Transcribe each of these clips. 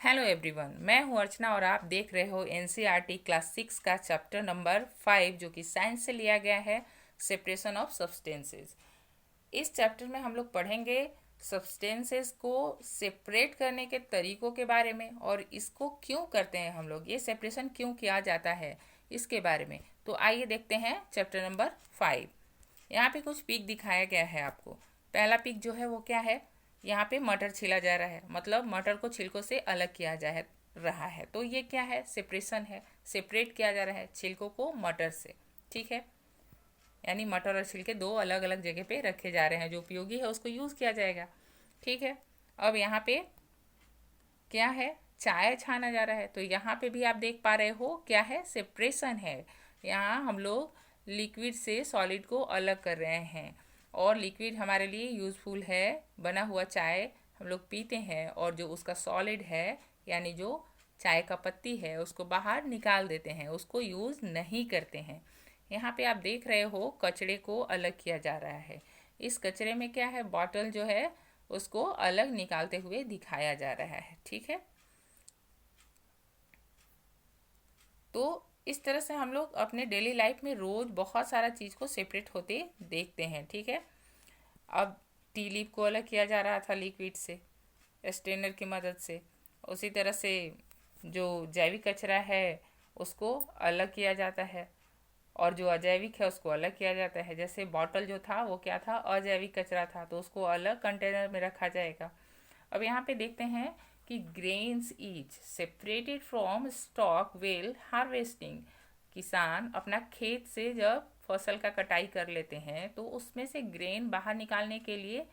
Hello everyone, मैं हूं अर्चना और आप देख रहे हो एनसीईआरटी क्लास 6 का चैप्टर नंबर 5 जो कि साइंस से लिया गया है, सेपरेशन ऑफ सब्सटेंसेस। इस चैप्टर में हम लोग पढ़ेंगे सब्सटेंसेस को सेपरेट करने के तरीकों के बारे में और इसको क्यों करते हैं हम लोग, ये सेपरेशन क्यों किया जाता है इसके बारे में। तो आइए देखते हैं चैप्टर नंबर 5। यहाँ पे कुछ पिक दिखाया गया है आपको। पहला पिक जो है वो क्या है, यहाँ पे मटर छीला जा रहा है, मतलब मटर को छिलकों से अलग किया जा रहा है। तो ये क्या है, सेपरेशन है। सेपरेट किया जा रहा है छिलकों को मटर से, ठीक है। यानी मटर और छिलके दो अलग अलग जगह पे रखे जा रहे हैं, जो उपयोगी है उसको यूज़ किया जाएगा, ठीक है। अब यहाँ पे क्या है, चाय छाना जा रहा है। तो यहाँ पे भी आप देख पा रहे हो क्या है, सेपरेशन है। यहाँ हम लोग लिक्विड से सॉलिड को अलग कर रहे हैं और लिक्विड हमारे लिए यूज़फुल है। बना हुआ चाय हम लोग पीते हैं और जो उसका सॉलिड है यानी जो चाय का पत्ती है उसको बाहर निकाल देते हैं, उसको यूज़ नहीं करते हैं। यहाँ पे आप देख रहे हो कचड़े को अलग किया जा रहा है। इस कचरे में क्या है, बॉटल जो है उसको अलग निकालते हुए दिखाया जा रहा है, ठीक है। तो इस तरह से हम लोग अपने डेली लाइफ में रोज बहुत सारा चीज़ को सेपरेट होते देखते हैं, ठीक है। अब टी लीफ को अलग किया जा रहा था लिक्विड से, स्ट्रेनर की मदद से। उसी तरह से जो जैविक कचरा है उसको अलग किया जाता है और जो अजैविक है उसको अलग किया जाता है। जैसे बॉटल जो था वो क्या था, अजैविक कचरा था, तो उसको अलग कंटेनर में रखा जाएगा। अब यहाँ पे देखते हैं कि grains each separated from stock well harvesting. किसान अपना खेत से जब फसल का कटाई कर लेते हैं तो उसमें से ग्रेन बाहर निकालने के लिए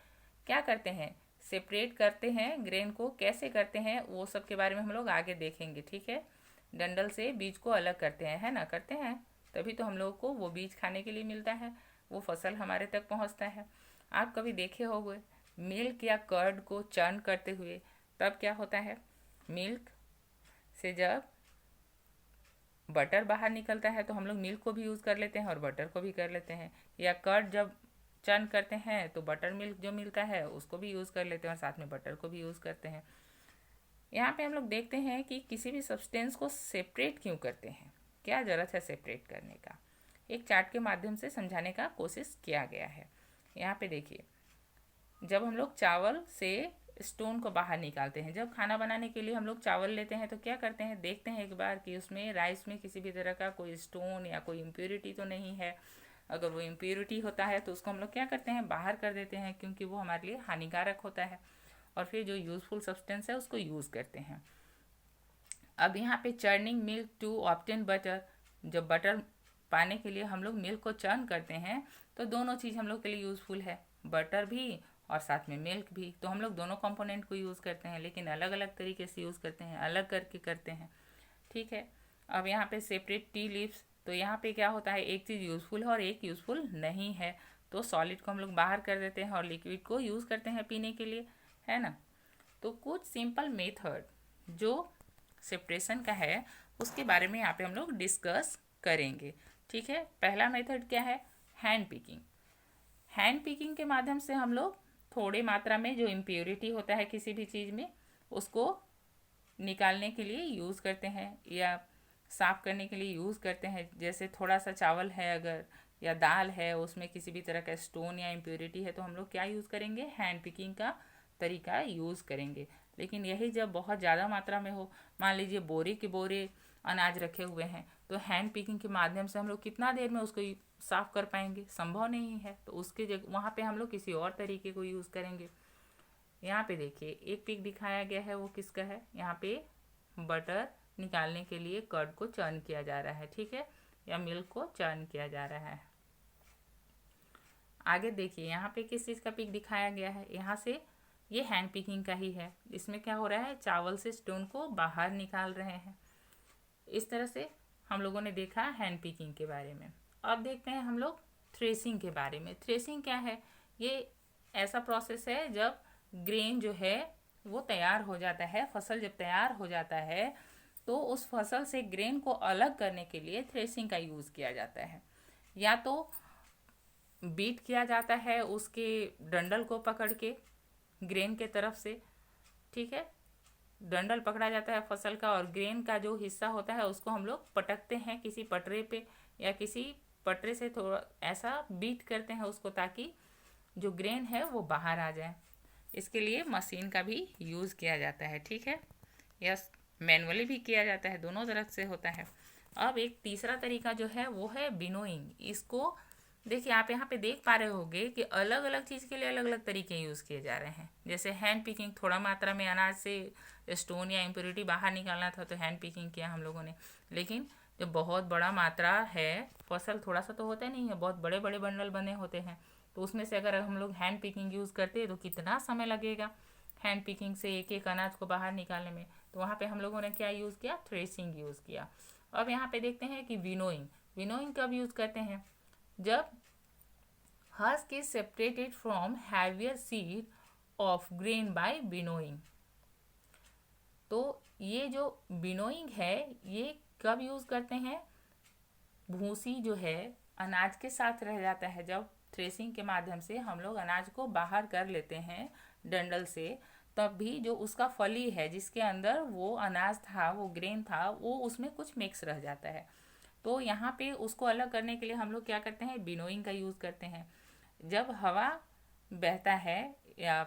क्या करते हैं, सेपरेट करते हैं। ग्रेन को कैसे करते हैं वो सब के बारे में हम लोग आगे देखेंगे, ठीक है। डंडल से बीज को अलग करते हैं, है ना, करते हैं। तभी तो हम लोगों को वो बीज खाने के लिए मिलता है, वो फसल हमारे तक पहुंचता है। आप कभी देखे होंगे मिल्क या कर्ड को चर्न करते हुए, तब क्या होता है, मिल्क से जब बटर बाहर निकलता है तो हम लोग मिल्क को भी यूज़ कर लेते हैं और बटर को भी कर लेते हैं। या कर्ड जब चर्न करते हैं तो बटर मिल्क जो मिलता है उसको भी यूज़ कर लेते हैं और साथ में बटर को भी यूज़ करते हैं। यहाँ पे हम लोग देखते हैं कि किसी भी सब्सटेंस को सेपरेट क्यों करते हैं, क्या ज़रूरत है सेपरेट करने का। एक चार्ट के माध्यम से समझाने का कोशिश किया गया है। यहाँ पे देखिए, जब हम लोग चावल से स्टोन को बाहर निकालते हैं, जब खाना बनाने के लिए हम लोग चावल लेते हैं तो क्या करते हैं, देखते हैं एक बार कि उसमें राइस में किसी भी तरह का कोई स्टोन या कोई इम्प्योरिटी तो नहीं है। अगर वो इम्प्योरिटी होता है तो उसको हम लोग क्या करते हैं, बाहर कर देते हैं, क्योंकि वो हमारे लिए हानिकारक होता है। और फिर जो यूज़फुल सब्सटेंस है उसको यूज़ करते हैं। अब यहाँ पे churning milk to obtain butter, जब बटर पाने के लिए हम लोग मिल्क को चर्न करते हैं तो दोनों चीज़ हम लोग के लिए यूज़फुल है, बटर भी और साथ में मिल्क भी। तो हम लोग दोनों कंपोनेंट को यूज़ करते हैं, लेकिन अलग अलग तरीके से यूज़ करते हैं, अलग करके करते हैं, ठीक है। अब यहाँ पे सेपरेट टी लीव्स, तो यहाँ पे क्या होता है, एक चीज़ यूज़फुल है और एक यूज़फुल नहीं है। तो सॉलिड को हम लोग बाहर कर देते हैं और लिक्विड को यूज़ करते हैं पीने के लिए, है ना। तो कुछ सिंपल मेथड जो सेपरेशन का है उसके बारे में यहाँ पे हम लोग डिस्कस करेंगे, ठीक है। पहला मेथड क्या है, हैंड पिकिंग। हैंड पिकिंग के माध्यम से हम लोग थोड़ी मात्रा में जो इम्प्योरिटी होता है किसी भी चीज़ में उसको निकालने के लिए यूज़ करते हैं या साफ़ करने के लिए यूज़ करते हैं। जैसे थोड़ा सा चावल है अगर या दाल है, उसमें किसी भी तरह का स्टोन या इम्प्योरिटी है तो हम लोग क्या यूज़ करेंगे, हैंड पिकिंग का तरीका यूज़ करेंगे। लेकिन यही जब बहुत ज़्यादा मात्रा में हो, मान लीजिए बोरे के बोरे अनाज रखे हुए हैं, तो हैंड पिकिंग के माध्यम से हम लोग कितना देर में उसको साफ़ कर पाएंगे, संभव नहीं है। तो उसके जगह वहाँ पे हम लोग किसी और तरीके को यूज़ करेंगे। यहाँ पे देखिए एक पिक दिखाया गया है, वो किसका है, यहाँ पे बटर निकालने के लिए कर्ड को चर्न किया जा रहा है, ठीक है, या मिल्क को चर्न किया जा रहा है। आगे देखिए यहाँ पे किस चीज़ का पिक दिखाया गया है, यहाँ से ये हैंड पिकिंग का ही है। इसमें क्या हो रहा है, चावल से स्टोन को बाहर निकाल रहे हैं। इस तरह से हम लोगों ने देखा हैंड पिकिंग के बारे में। अब देखते हैं हम लोग थ्रेसिंग के बारे में। थ्रेसिंग क्या है, ये ऐसा प्रोसेस है जब ग्रेन जो है वो तैयार हो जाता है, फसल जब तैयार हो जाता है तो उस फसल से ग्रेन को अलग करने के लिए थ्रेसिंग का यूज़ किया जाता है। या तो बीट किया जाता है उसके डंडल को पकड़ के ग्रेन के तरफ से, ठीक है, डंडल पकड़ा जाता है फसल का, और ग्रेन का जो हिस्सा होता है उसको हम लोग पटकते हैं किसी पटरे पे, या किसी पटरे से थोड़ा ऐसा बीट करते हैं उसको, ताकि जो ग्रेन है वो बाहर आ जाए। इसके लिए मशीन का भी यूज़ किया जाता है, ठीक है, या मैनुअली भी किया जाता है, दोनों तरफ से होता है। अब एक तीसरा तरीका जो है वो है बिनोइंग। इसको देखिए, आप यहाँ पे देख पा रहे होंगे कि अलग अलग चीज़ के लिए अलग अलग तरीके यूज़ किए जा रहे हैं। जैसे हैंड पिकिंग, थोड़ा मात्रा में अनाज से स्टोन या इम्प्योरिटी बाहर निकालना था तो हैंड पिकिंग किया हम लोगों ने। लेकिन जब बहुत बड़ा मात्रा है, फसल थोड़ा सा तो होता नहीं है, बहुत बड़े बड़े बंडल बने होते हैं, तो उसमें से अगर हम लोग हैंड पिकिंग यूज़ करते हैं तो कितना समय लगेगा हैंड पिकिंग से एक एक अनाज को बाहर निकालने में। तो वहाँ पे हम लोगों ने क्या यूज़ किया, थ्रेसिंग यूज़ किया। अब यहाँ पे देखते हैं कि विनोइंग। विनोइंग कब यूज़ करते हैं, जब husk is separated from heavier seed of grain by winnowing। तो ये जो विनोइंग है ये कब यूज़ करते हैं, भूसी जो है अनाज के साथ रह जाता है, जब थ्रेसिंग के माध्यम से हम लोग अनाज को बाहर कर लेते हैं डंडल से, तब भी जो उसका फली है जिसके अंदर वो अनाज था, वो ग्रेन था, वो उसमें कुछ मिक्स रह जाता है। तो यहाँ पे उसको अलग करने के लिए हम लोग क्या करते हैं, विनोइंग का यूज़ करते हैं। जब हवा बहता है या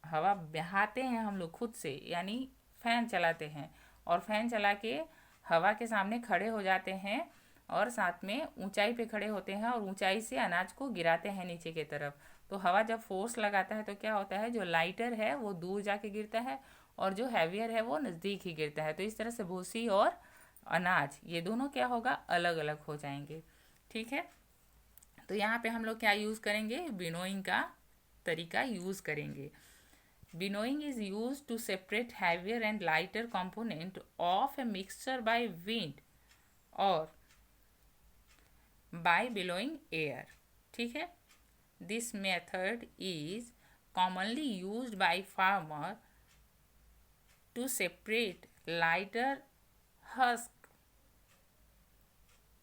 हवा बहाते हैं हम लोग खुद से, यानी फैन चलाते हैं, और फैन चला के हवा के सामने खड़े हो जाते हैं, और साथ में ऊंचाई पे खड़े होते हैं और ऊंचाई से अनाज को गिराते हैं नीचे की तरफ। तो हवा जब फोर्स लगाता है तो क्या होता है, जो लाइटर है वो दूर जाके गिरता है और जो हैवियर है वो नज़दीक ही गिरता है। तो इस तरह से भूसी और अनाज ये दोनों क्या होगा, अलग अलग हो जाएंगे, ठीक है। तो यहाँ पे हम लोग क्या यूज़ करेंगे, विनोइंग का तरीका यूज़ करेंगे। Winnowing is use to separate heavier and lighter component of a mixture by wind or by blowing air, ठीक है। This method is commonly used by farmer to separate lighter husk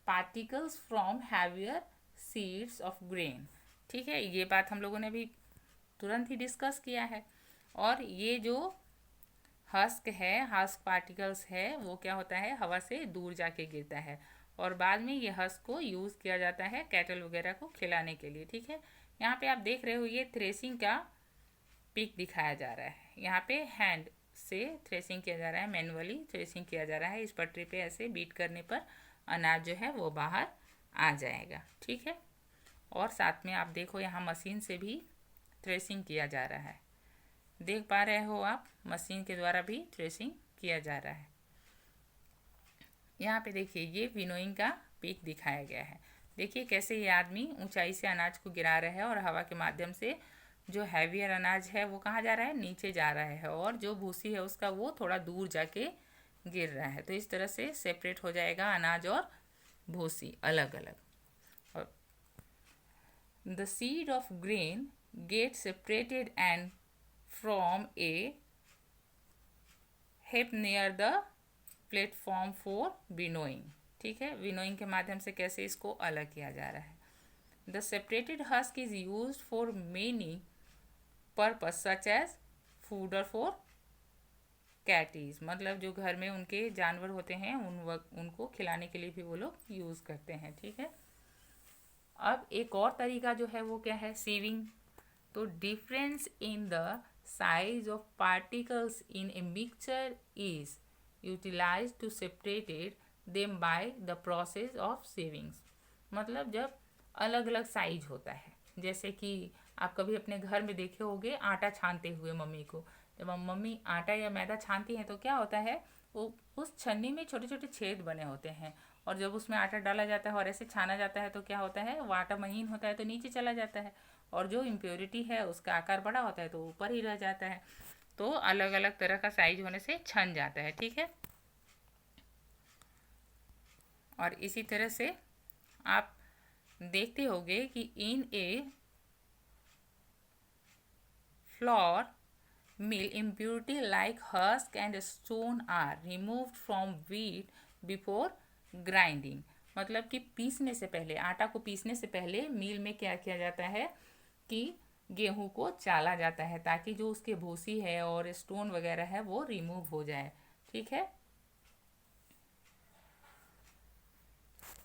particles from heavier seeds of grain, ठीक है। ये बात हम लोगों ने भी तुरंत ही डिस्कस किया है। और ये जो हस्क है, हस्क पार्टिकल्स है, वो क्या होता है, हवा से दूर जाके गिरता है, और बाद में ये हस्क को यूज़ किया जाता है कैटल वगैरह को खिलाने के लिए, ठीक है। यहाँ पे आप देख रहे हो ये थ्रेसिंग का पिक दिखाया जा रहा है। यहाँ पे हैंड से थ्रेसिंग किया जा रहा है, मैनुअली थ्रेसिंग किया जा रहा है। इस पटरी पे ऐसे बीट करने पर अनाज जो है वो बाहर आ जाएगा, ठीक है। और साथ में आप देखो यहाँ मशीन से भी थ्रेसिंग किया जा रहा है, देख पा रहे हो आप, मशीन के द्वारा भी थ्रेसिंग किया जा रहा है। यहाँ पे देखिए ये विनोइंग का पिक दिखाया गया है। देखिए कैसे ये आदमी ऊंचाई से अनाज को गिरा रहा है, और हवा के माध्यम से जो हैवियर अनाज है वो कहाँ जा रहा है, नीचे जा रहा है, और जो भूसी है उसका वो थोड़ा दूर जाके गिर रहा है। तो इस तरह से सेपरेट हो जाएगा अनाज और भूसी अलग अलग। और the seed of grain get separated and from a heap near the platform for winnowing, ठीक है। विनोइंग के माध्यम से कैसे इसको अलग किया जा रहा है। The separated husk is used for many purpose such as food or for catties, मतलब जो घर में उनके जानवर होते हैं उनको खिलाने के लिए भी वो लोग यूज़ करते हैं, ठीक है। अब एक और तरीका जो है वो क्या है, सीविंग। तो difference in the size of particles in a mixture is utilized to separate them by the process of sievings। मतलब जब अलग अलग साइज होता है, जैसे कि आप कभी अपने घर में देखे होंगे आटा छानते हुए मम्मी को, जब मम्मी आटा या मैदा छानती हैं तो क्या होता है, वो उस छन्नी में छोटे छोटे छेद बने होते हैं, और जब उसमें आटा डाला जाता है और ऐसे छाना जाता है तो क्या होता है, वो आटा महीन होता है तो नीचे चला जाता है, और जो इम्प्योरिटी है उसका आकार बड़ा होता है तो ऊपर ही रह जाता है। तो अलग अलग तरह का साइज होने से छन जाता है, ठीक है। और इसी तरह से आप देखते होंगे कि in a flour mill impurity like husk and stone are removed from wheat before grinding. मतलब कि पीसने से पहले, आटा को पीसने से पहले मील में क्या किया जाता है कि गेहूं को चाला जाता है ताकि जो उसके भूसी है और स्टोन वगैरह है वो रिमूव हो जाए। ठीक है।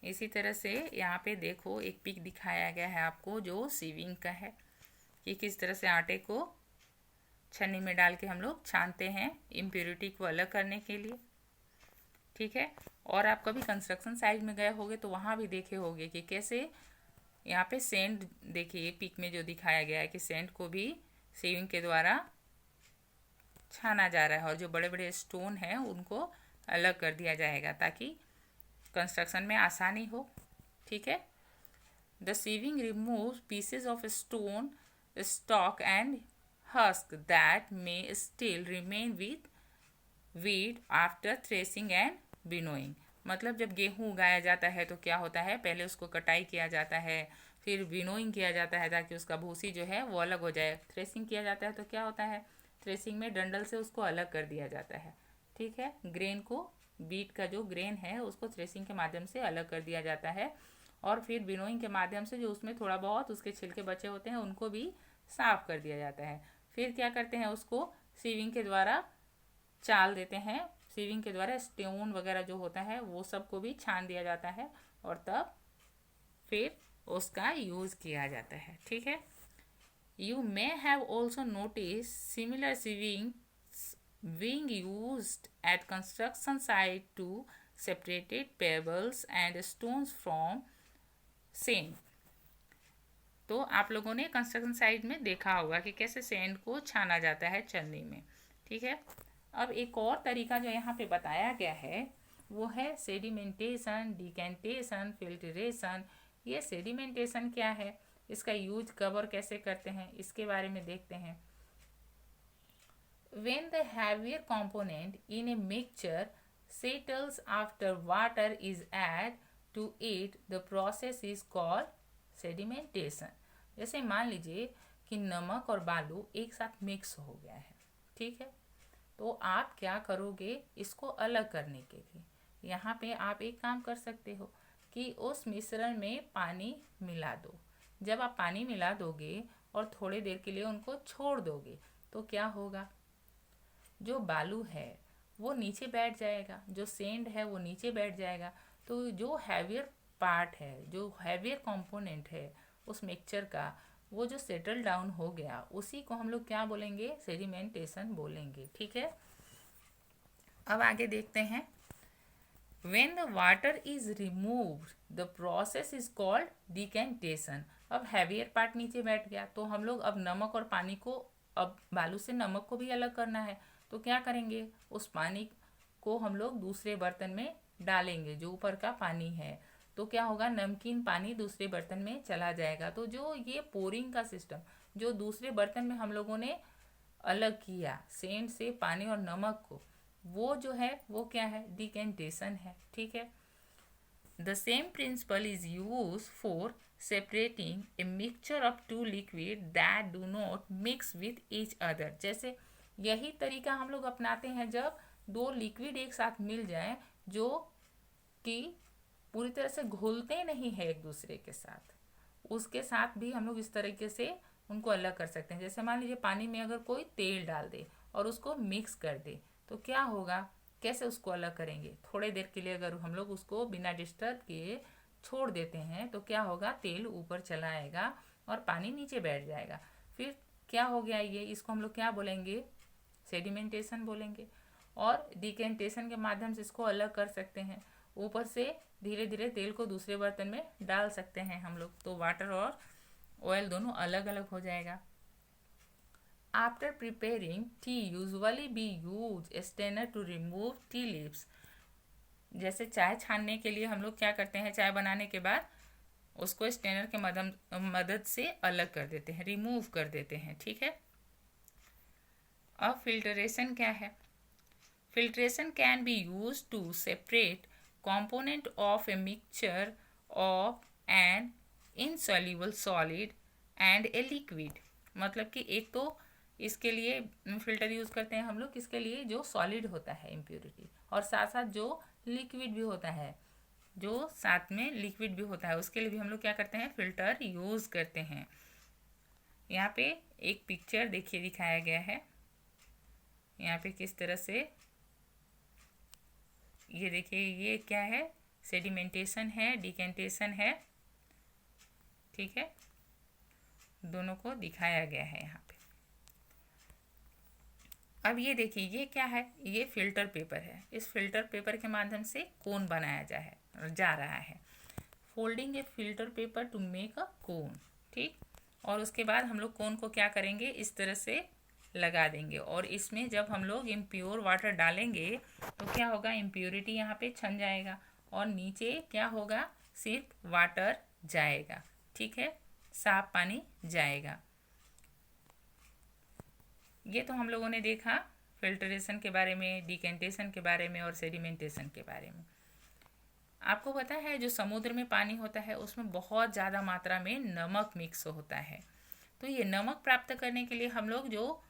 इसी तरह से यहाँ पे देखो एक पिक दिखाया गया है आपको जो सीविंग का है कि किस तरह से आटे को छन्नी में डाल के हम लोग छानते हैं इम्प्योरिटी को अलग करने के लिए। ठीक है। और आप कभी कंस्ट्रक्शन साइट में गए होगे तो वहाँ भी देखे होगे कि कैसे यहाँ पे सेंड, देखिए पिक में जो दिखाया गया है कि सेंड को भी सीविंग के द्वारा छाना जा रहा है और जो बड़े बड़े स्टोन हैं उनको अलग कर दिया जाएगा ताकि कंस्ट्रक्शन में आसानी हो। ठीक है। The sieving remove pieces of stone stalk and husk that may still remain with wheat after threshing and winnowing. मतलब जब गेहूं उगाया जाता है तो क्या होता है, पहले उसको कटाई किया जाता है, फिर विनोइंग किया जाता है ताकि उसका भूसी जो है वो अलग हो जाए। थ्रेसिंग किया जाता है तो क्या होता है, थ्रेसिंग में डंडल से उसको अलग कर दिया जाता है। ठीक है। ग्रेन को, बीट का जो ग्रेन है उसको थ्रेसिंग के माध्यम से अलग कर दिया जाता है और फिर विनोइंग के माध्यम से जो उसमें थोड़ा बहुत उसके छिलके बचे होते हैं उनको भी साफ कर दिया जाता है। फिर क्या करते हैं, उसको सीविंग के द्वारा चाल देते हैं। सीविंग के द्वारा स्टोन वगैरह जो होता है वो सब को भी छान दिया जाता है और तब फिर उसका यूज़ किया जाता है। ठीक है। You may have also notice similar sieving being used at construction site to separate pebbles and stones from sand। तो आप लोगों ने कंस्ट्रक्शन साइट में देखा होगा कि कैसे सैंड को छाना जाता है चलनी में। ठीक है। अब एक और तरीका जो यहाँ पे बताया गया है वो है सेडिमेंटेशन, डिकेंटेशन, फिल्ट्रेशन। ये सेडिमेंटेशन क्या है, इसका यूज कब और कैसे करते हैं, इसके बारे में देखते हैं। When the heavier component in a mixture settles after water is added to it, the process is called sedimentation। जैसे मान लीजिए कि नमक और बालू एक साथ मिक्स हो गया है। ठीक है। तो आप क्या करोगे, इसको अलग करने के लिए यहाँ पे आप एक काम कर सकते हो कि उस मिश्रण में पानी मिला दो। जब आप पानी मिला दोगे और थोड़ी देर के लिए उनको छोड़ दोगे तो क्या होगा, जो बालू है वो नीचे बैठ जाएगा, जो सेंड है वो नीचे बैठ जाएगा। तो जो हैवियर पार्ट है, जो हैवियर कंपोनेंट है उस मिक्सचर का, वो जो सेटल डाउन हो गया उसी को हम लोग क्या बोलेंगे, सेडिमेंटेशन बोलेंगे। ठीक है। अब आगे देखते हैं। When the water is removed, the process is called decantation। अब हैवियर पार्ट नीचे बैठ गया तो हम लोग अब नमक और पानी को, अब बालू से नमक को भी अलग करना है तो क्या करेंगे, उस पानी को हम लोग दूसरे बर्तन में डालेंगे। जो ऊपर का पानी है तो क्या होगा, नमकीन पानी दूसरे बर्तन में चला जाएगा। तो जो ये पोरिंग का सिस्टम जो दूसरे बर्तन में हम लोगों ने अलग किया सेंड से पानी और नमक को, वो जो है वो क्या है, डिकेंटेशन है। ठीक है। The same principle is use for separating a mixture of two liquid that do not mix with each other. जैसे यही तरीका हम लोग अपनाते हैं जब दो लिक्विड एक साथ मिल जाए जो कि पूरी तरह से घुलते नहीं है एक दूसरे के साथ, उसके साथ भी हम लोग इस तरीके से उनको अलग कर सकते हैं। जैसे मान लीजिए पानी में अगर कोई तेल डाल दे और उसको मिक्स कर दे तो क्या होगा, कैसे उसको अलग करेंगे, थोड़े देर के लिए अगर हम लोग उसको बिना डिस्टर्ब किए छोड़ देते हैं तो क्या होगा, तेल ऊपर चला आएगा और पानी नीचे बैठ जाएगा। फिर क्या हो गया, ये इसको हम लोग क्या बोलेंगे, सेडिमेंटेशन बोलेंगे। और डिकेंटेशन के माध्यम से इसको अलग कर सकते हैं। ऊपर से धीरे धीरे तेल को दूसरे बर्तन में डाल सकते हैं हम लोग, तो वाटर और ऑयल दोनों अलग अलग हो जाएगा। After preparing tea usually we use strainer to remove tea leaves. जैसे चाय छानने के लिए हम लोग क्या करते हैं, चाय बनाने के बाद उसको स्टेनर के मदद से अलग कर देते हैं, रिमूव कर देते हैं। ठीक है। अब फिल्ट्रेशन क्या है, filtration can be use to separate component of a mixture of an insoluble solid and a liquid। मतलब कि एक तो इसके लिए फिल्टर यूज करते हैं हम लोग किसके लिए, जो सॉलिड होता है इम्प्योरिटी, और साथ साथ जो लिक्विड भी होता है, जो साथ में लिक्विड भी होता है उसके लिए भी हम लोग क्या करते हैं, फिल्टर यूज करते हैं। यहाँ पे एक पिक्चर देखिए दिखाया गया है, यहाँ पे किस तरह से, ये देखिए ये क्या है, सेडिमेंटेशन है, डिकेंटेशन है, ठीक है, दोनों को दिखाया गया है यहाँ पे। अब ये देखिए ये क्या है, ये फिल्टर पेपर है। इस फिल्टर पेपर के माध्यम से कोन बनाया जा रहा है। Folding a filter paper to make a cone, ठीक। और उसके बाद हम लोग कोन को क्या करेंगे, इस तरह से लगा देंगे। और इसमें जब हम लोग इम्प्योर वाटर डालेंगे तो क्या होगा, इम्प्योरिटी यहाँ पे छन जाएगा और नीचे क्या होगा, सिर्फ वाटर जाएगा, ठीक है, साफ पानी जाएगा। ये तो हम लोगों ने देखा फिल्टरेशन के बारे में, डिकेंटेशन के बारे में और सेडिमेंटेशन के बारे में। आपको पता है जो समुद्र में पानी होता है उसमें बहुत ज़्यादा मात्रा में नमक मिक्स होता है। तो ये नमक प्राप्त करने के लिए हम लोग जो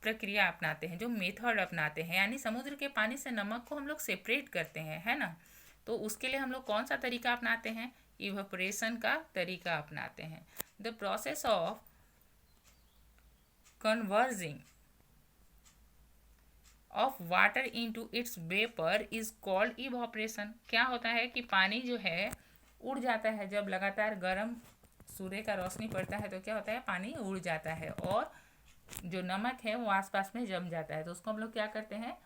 प्रक्रिया अपनाते हैं, जो मेथड अपनाते हैं, यानी समुद्र के पानी से नमक को हम लोग सेपरेट करते हैं, है ना। तो उसके लिए हम लोग कौन सा तरीका अपनाते हैं, इवेपोरेशन का तरीका अपनाते हैं। The process of converging of water into its vapour is called evaporation. क्या होता है कि पानी जो है उड़ जाता है, जब लगातार गर्म सूर्य का रोशनी पड़ता है तो क्या होता है, पानी उड़ जाता है और जो नमक है वो आसपास में जम जाता है। तो उसको हम लोग क्या करते हैं,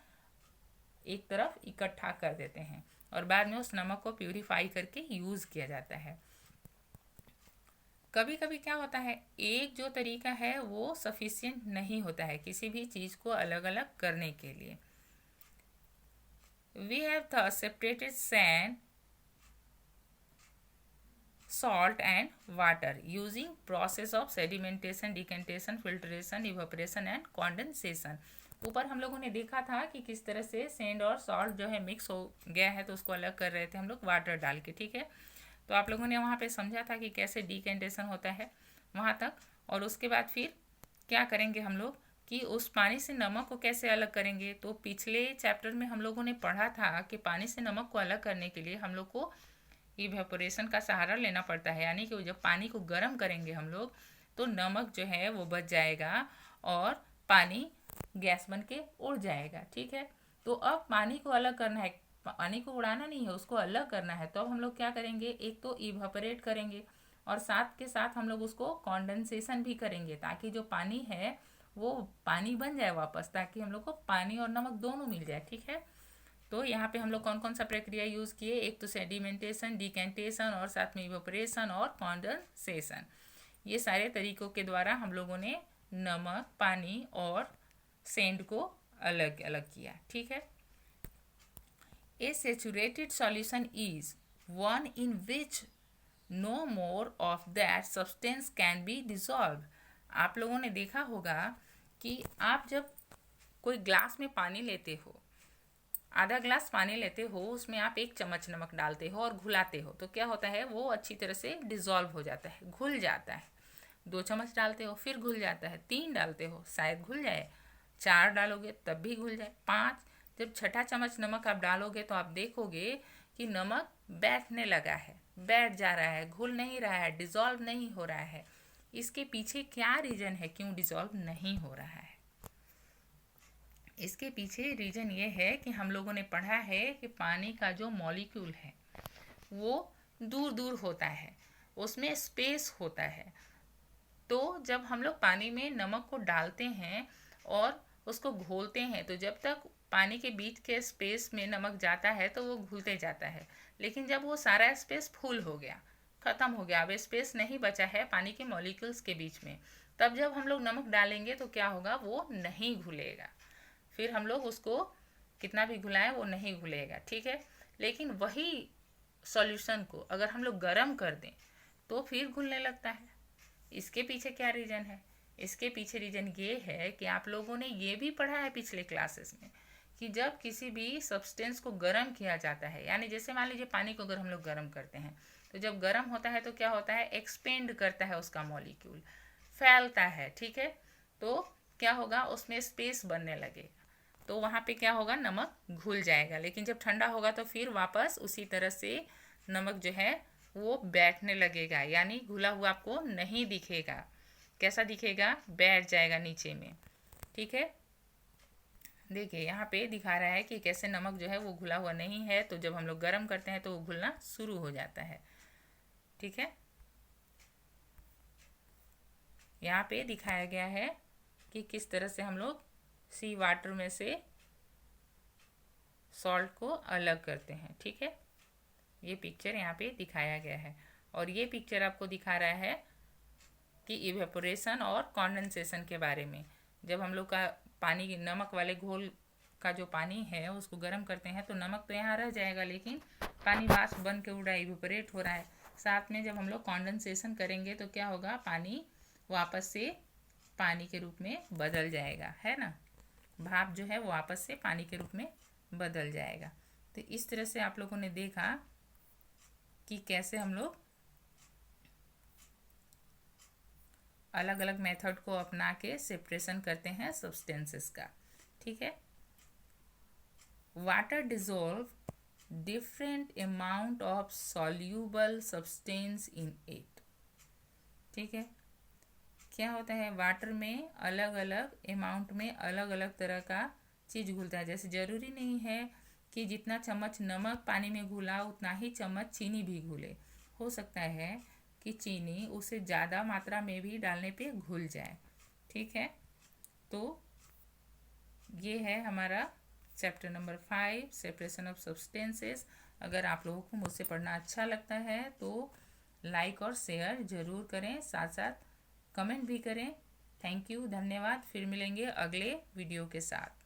एक तरफ इकट्ठा कर देते हैं और बाद में उस नमक को प्यूरिफाई करके यूज़ किया जाता है। कभी कभी क्या होता है, एक जो तरीका है वो सफिशिएंट नहीं होता है किसी भी चीज़ को अलग अलग करने के लिए। We have thus separated sand, salt and water using process of sedimentation, decantation, filtration, evaporation and condensation। ऊपर हम लोगों ने देखा था कि किस तरह से सेंड और सॉल्ट जो है मिक्स हो गया है तो उसको अलग कर रहे थे हम लोग वाटर डाल के, ठीक है। तो आप लोगों ने वहाँ पे समझा था कि कैसे डिकेंटेशन होता है वहाँ तक। और उसके बाद फिर क्या करेंगे हम लोग कि उस पानी से नमक को कैसे अलग करेंगे। तो पिछले चैप्टर में हम लोगों ने पढ़ा था कि पानी से नमक को अलग करने के लिए हम लोग को इवेपोरेशन का सहारा लेना पड़ता है, यानी कि जब पानी को गर्म करेंगे हम लोग तो नमक जो है वो बच जाएगा और पानी गैस बन के उड़ जाएगा, ठीक है। तो अब पानी को अलग करना है, पानी को उड़ाना नहीं है, उसको अलग करना है। तो अब हम लोग क्या करेंगे, एक तो इवेपोरेट करेंगे और साथ के साथ हम लोग उसको कॉन्डेंसेशन भी करेंगे ताकि जो पानी है वो पानी बन जाए वापस, ताकि हम लोग को पानी और नमक दोनों मिल जाए, ठीक है। तो यहाँ पे हम लोग कौन कौन सा प्रक्रिया यूज़ किए, एक तो सेडिमेंटेशन, डिकेंटेशन और साथ में इवेपोरेशन और कॉन्डेंसेशन। ये सारे तरीकों के द्वारा हम लोगों ने नमक, पानी और सेंड को अलग अलग किया, ठीक है। A saturated solution is one in which no more of that substance can be dissolved। आप लोगों ने देखा होगा कि आप जब कोई ग्लास में पानी लेते हो, आधा ग्लास पानी लेते हो, उसमें आप 1 चम्मच नमक डालते हो और घुलाते हो तो क्या होता है, वो अच्छी तरह से डिज़ोल्व हो जाता है, घुल जाता है। 2 चम्मच डालते हो फिर घुल जाता है, 3 डालते हो शायद घुल जाए, 4 डालोगे तब भी घुल जाए, 5, जब छठा चम्मच नमक आप डालोगे तो आप देखोगे कि नमक बैठने लगा है, बैठ जा रहा है, घुल नहीं रहा है, डिज़ोल्व नहीं हो रहा है। इसके पीछे क्या रीज़न है, क्यों डिज़ोल्व नहीं हो रहा है। इसके पीछे रीज़न ये है कि हम लोगों ने पढ़ा है कि पानी का जो मॉलिक्यूल है वो दूर दूर होता है, उसमें स्पेस होता है। तो जब हम लोग पानी में नमक को डालते हैं और उसको घोलते हैं तो जब तक पानी के बीच के स्पेस में नमक जाता है तो वो घुलते जाता है, लेकिन जब वो सारा स्पेस फुल हो गया, ख़त्म हो गया, अब स्पेस नहीं बचा है पानी के मॉलिक्यूल्स के बीच में, तब जब हम लोग नमक डालेंगे तो क्या होगा, वो नहीं घुलेगा। फिर हम लोग उसको कितना भी घुलाएं वो नहीं घुलेगा, ठीक है। लेकिन वही सॉल्यूशन को अगर हम लोग गर्म कर दें तो फिर घुलने लगता है। इसके पीछे क्या रीज़न है, इसके पीछे रीज़न ये है कि आप लोगों ने ये भी पढ़ा है पिछले क्लासेस में कि जब किसी भी सब्सटेंस को गर्म किया जाता है, यानी जैसे मान लीजिए पानी को अगर हम लोग गर्म करते हैं तो जब गर्म होता है तो क्या होता है, एक्सपेंड करता है उसका मॉलिक्यूल, फैलता है, ठीक है। तो क्या होगा, उसमें स्पेस बनने लगेगा तो वहाँ पे क्या होगा, नमक घुल जाएगा। लेकिन जब ठंडा होगा तो फिर वापस उसी तरह से नमक जो है वो बैठने लगेगा, यानी घुला हुआ आपको नहीं दिखेगा, कैसा दिखेगा, बैठ जाएगा नीचे में। ठीक है, देखिए यहाँ पे दिखा रहा है कि कैसे नमक जो है वो घुला हुआ नहीं है, तो जब हम लोग गर्म करते हैं तो वो घुलना शुरू हो जाता है। ठीक है, यहाँ पे दिखाया गया है कि किस तरह से हम लोग सी वाटर में से सॉल्ट को अलग करते हैं। ठीक है, ये पिक्चर यहाँ पे दिखाया गया है, और ये पिक्चर आपको दिखा रहा है कि इवेपोरेशन और कॉन्डेंसेशन के बारे में। जब हम लोग का पानी, नमक वाले घोल का जो पानी है उसको गर्म करते हैं तो नमक तो यहाँ रह जाएगा, लेकिन पानी वाष्प बन के उड़ रहा है, इवेपोरेट हो रहा है। साथ में जब हम लोग कॉन्डेंसेशन करेंगे तो क्या होगा, पानी वापस से पानी के रूप में बदल जाएगा, है ना। भाप जो है वो वापस से पानी के रूप में बदल जाएगा। तो इस तरह से आप लोगों ने देखा कि कैसे हम लोग अलग अलग मेथड को अपना के सेपरेशन करते हैं सब्सटेंसेस का। ठीक है, water dissolve different amount of soluble substance in it. ठीक है, क्या होता है, वाटर में अलग अलग अमाउंट में अलग अलग तरह का चीज़ घुलता है। जैसे ज़रूरी नहीं है कि जितना चम्मच नमक पानी में घुला उतना ही चम्मच चीनी भी घुले। हो सकता है कि चीनी उससे ज़्यादा मात्रा में भी डालने पे घुल जाए। ठीक है, तो ये है हमारा chapter number 5, separation of substances. अगर आप लोगों को मुझसे पढ़ना अच्छा लगता है तो लाइक और शेयर ज़रूर करें, साथ साथ कमेंट भी करें। थैंक यू, धन्यवाद। फिर मिलेंगे अगले वीडियो के साथ।